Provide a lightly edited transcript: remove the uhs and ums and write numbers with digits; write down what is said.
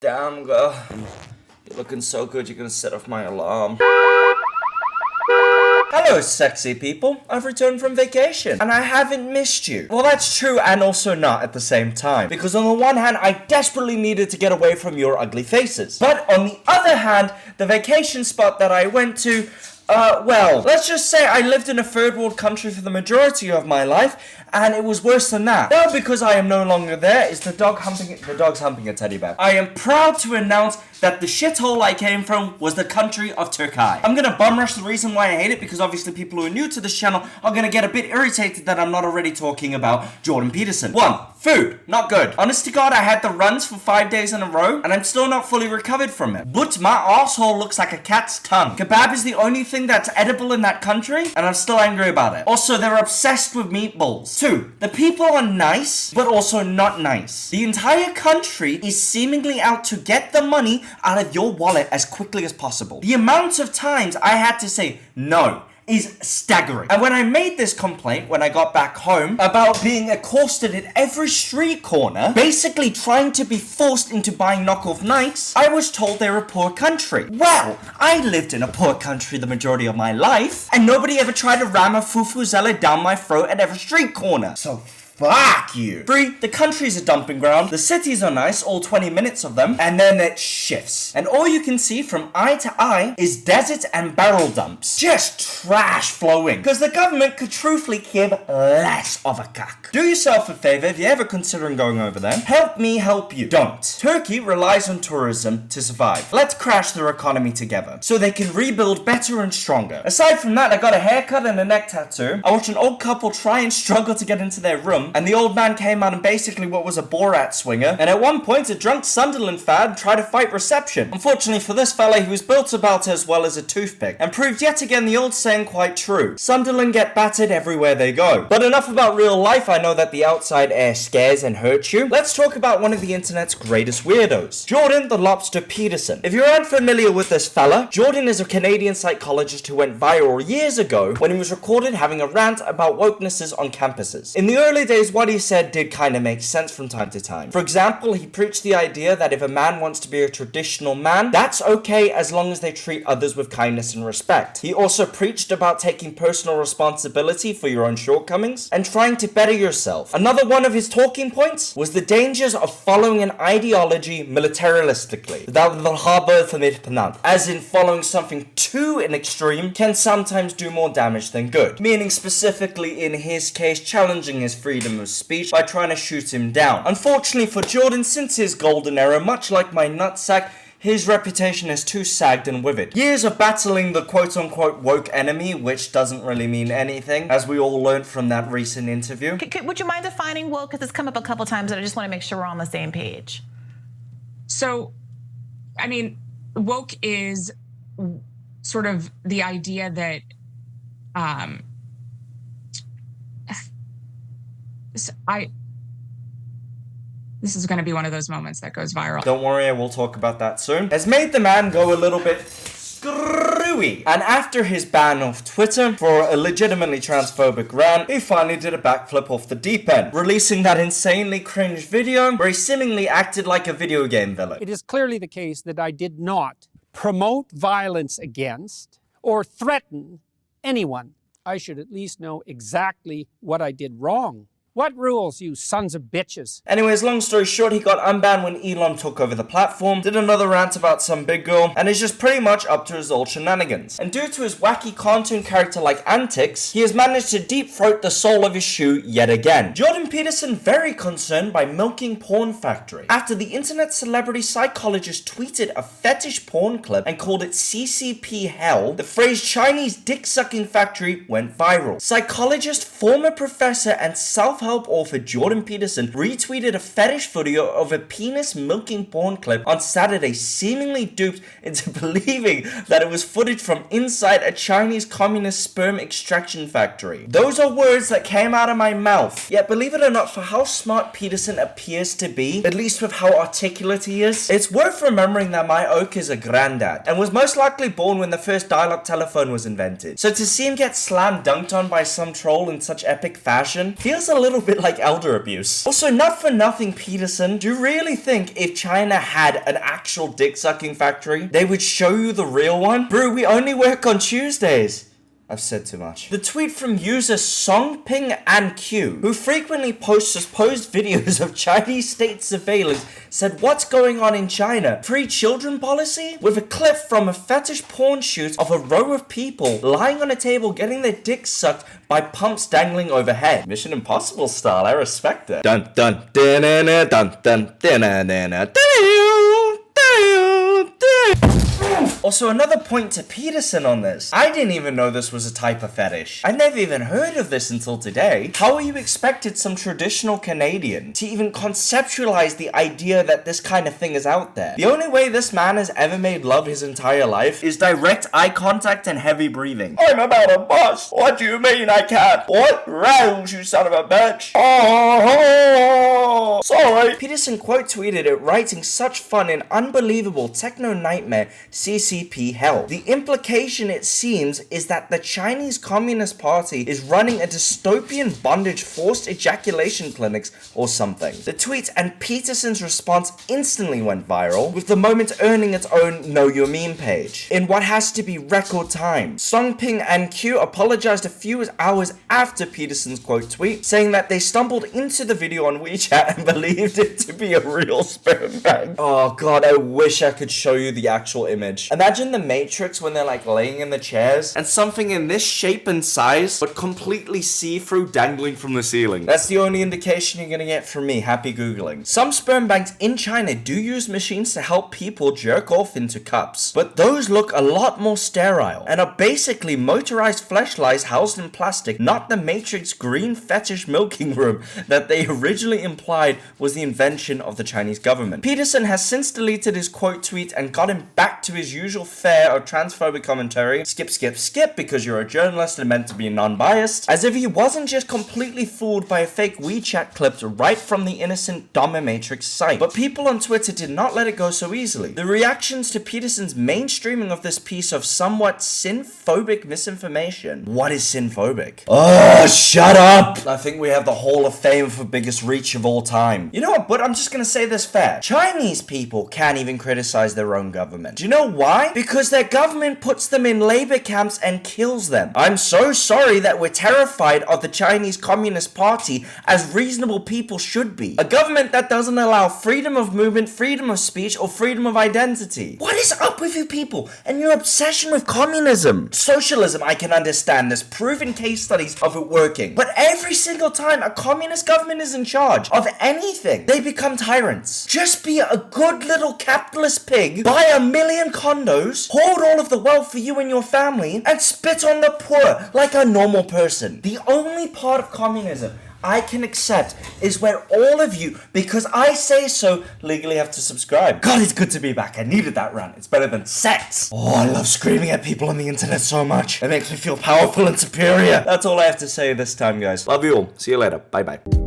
Damn, girl. You're looking so good, you're gonna set off my alarm. Hello, sexy people. I've returned from vacation, and I haven't missed you. Well, that's true and also not at the same time, because on the one hand, I desperately needed to get away from your ugly faces. But on the other hand, the vacation spot that I went to, well, let's just say I lived in a third world country for the majority of my life, and it was worse than that. Now, because I am no longer there, is the dog's humping a teddy bear. I am proud to announce that the shithole I came from was the country of Turkey. I'm gonna bum rush the reason why I hate it, because obviously people who are new to this channel are gonna get a bit irritated that I'm not already talking about Jordan Peterson. 1. Food. Not good. Honest to God, I had the runs for 5 days in a row, and I'm still not fully recovered from it. But my asshole looks like a cat's tongue. Kebab is the only thing that's edible in that country, and I'm still angry about it. Also, they're obsessed with meatballs. 2. The people are nice, but also not nice. The entire country is seemingly out to get the money out of your wallet as quickly as possible. The amount of times I had to say no is staggering. And when I made this complaint when I got back home about being accosted at every street corner, basically trying to be forced into buying knockoff Nikes, I was told they're a poor country. Well, I lived in a poor country the majority of my life, and nobody ever tried to ram a fufuzela down my throat at every street corner. So fuck you. 3. The country's a dumping ground. The cities are nice, all 20 minutes of them, and then it shifts. And all you can see from eye to eye is desert and barrel dumps. Just trash flowing. Because the government could truthfully give less of a cuck. Do yourself a favor if you're ever considering going over there. Help me help you. Don't. Turkey relies on tourism to survive. Let's crash their economy together so they can rebuild better and stronger. Aside from that, I got a haircut and a neck tattoo. I watched an old couple try and struggle to get into their room, and the old man came out in basically what was a Borat swinger, and at one point a drunk Sunderland fan tried to fight reception. Unfortunately for this fella, he was built about as well as a toothpick, and proved yet again the old saying quite true. Sunderland get battered everywhere they go. But enough about real life, I know that the outside air scares and hurts you. Let's talk about one of the internet's greatest weirdos, Jordan the Lobster Peterson. If you're unfamiliar with this fella, Jordan is a Canadian psychologist who went viral years ago when he was recorded having a rant about wokenesses on campuses. In the early days, what he said did kind of make sense from time to time. For example, he preached the idea that if a man wants to be a traditional man, that's okay as long as they treat others with kindness and respect. He also preached about taking personal responsibility for your own shortcomings and trying to better yourself. Another one of his talking points was the dangers of following an ideology militaristically, as in following something too in extreme can sometimes do more damage than good, meaning specifically in his case challenging his freedom of speech by trying to shoot him down. Unfortunately for Jordan, since his golden era, much like my nutsack, his reputation is too sagged and withered. Years of battling the quote-unquote woke enemy, which doesn't really mean anything, as we all learned from that recent interview. Would you mind defining woke? Because it's come up a couple times, and I just want to make sure we're on the same page. So, I mean, woke is sort of the idea that this is going to be one of those moments that goes viral. Don't worry, I will talk about that soon. Has made the man go a little bit screwy. And after his ban off Twitter for a legitimately transphobic rant, he finally did a backflip off the deep end, releasing that insanely cringe video where he seemingly acted like a video game villain. It is clearly the case that I did not promote violence against or threaten anyone. I should at least know exactly what I did wrong. What rules, you sons of bitches? Anyways, long story short, he got unbanned when Elon took over the platform, did another rant about some big girl, and is just pretty much up to his old shenanigans. And due to his wacky cartoon character-like antics, he has managed to deep-throat the sole of his shoe yet again. Jordan Peterson very concerned by milking porn factory, after the internet celebrity psychologist tweeted a fetish porn clip and called it CCP hell. The phrase Chinese dick-sucking factory went viral. Psychologist, former professor, and self-help author Jordan Peterson retweeted a fetish video of a penis milking porn clip on Saturday, seemingly duped into believing that it was footage from inside a Chinese communist sperm extraction factory. Those are words that came out of my mouth. Yet believe it or not, for how smart Peterson appears to be, at least with how articulate he is, it's worth remembering that my oak is a granddad and was most likely born when the first dial-up telephone was invented. So to see him get slam dunked on by some troll in such epic fashion feels a little little bit like elder abuse. Also, not for nothing, Peterson, do you really think if China had an actual dick-sucking factory, they would show you the real one? Bro, we only work on Tuesdays. I've said too much. The tweet from user Songping and Q, who frequently posts supposed videos of Chinese state surveillance, said, "What's going on in China? Free children policy?" With a clip from a fetish porn shoot of a row of people lying on a table getting their dicks sucked by pumps dangling overhead. Mission Impossible style, I respect it. Dun dun dun dun dun dun dun dun dun. Also, another point to Peterson on this. I didn't even know this was a type of fetish. I never even heard of this until today. How are you expected some traditional Canadian to even conceptualize the idea that this kind of thing is out there? The only way this man has ever made love his entire life is direct eye contact and heavy breathing. I'm about to bust. What do you mean I can't? What? Rouse, you son of a bitch. Oh, sorry. Peterson quote tweeted it, writing such fun and unbelievable techno nightmare CCP hell. The implication, it seems, is that the Chinese Communist Party is running a dystopian bondage forced ejaculation clinics or something. The tweet and Peterson's response instantly went viral, with the moment earning its own Know Your Meme page. In what has to be record time, Songping and Q apologized a few hours after Peterson's quote tweet, saying that they stumbled into the video on WeChat and believed it to be a real sperm bank. Oh god, I wish I could show you the actual image. Imagine the Matrix when they're like laying in the chairs and something in this shape and size but completely see-through dangling from the ceiling. That's the only indication you're gonna get from me. Happy googling. Some sperm banks in China do use machines to help people jerk off into cups, but those look a lot more sterile and are basically motorized fleshlights housed in plastic, not the Matrix green fetish milking room that they originally implied was the invention of the Chinese government. Peterson has since deleted his quote tweet and got him back to his usual fare of transphobic commentary. Skip, skip, skip, because you're a journalist and meant to be non-biased. As if he wasn't just completely fooled by a fake WeChat clip right from the innocent dominatrix site. But people on Twitter did not let it go so easily. The reactions to Peterson's mainstreaming of this piece of somewhat sin-phobic misinformation. What is sin-phobic? Oh, shut up! I think we have the Hall of Fame for biggest reach of all time. You know what, but I'm just gonna say this fair. Chinese people can't even criticize their own government. Do you know why? Because their government puts them in labor camps and kills them. I'm so sorry that we're terrified of the Chinese Communist Party, as reasonable people should be. A government that doesn't allow freedom of movement, freedom of speech, or freedom of identity. What is up with you people and your obsession with communism? Socialism, I can understand. There's proven case studies of it working. But every single time a communist government is in charge of anything, they become tyrants. Just be a good little capitalist pig, buy 1 million condos, hoard all of the wealth for you and your family, and spit on the poor like a normal person. The only part of communism I can accept is where all of you, because I say so, legally have to subscribe. God, it's good to be back. I needed that rant. It's better than sex. Oh, I love screaming at people on the internet so much. It makes me feel powerful and superior. That's all I have to say this time, guys. Love you all. See you later. Bye-bye.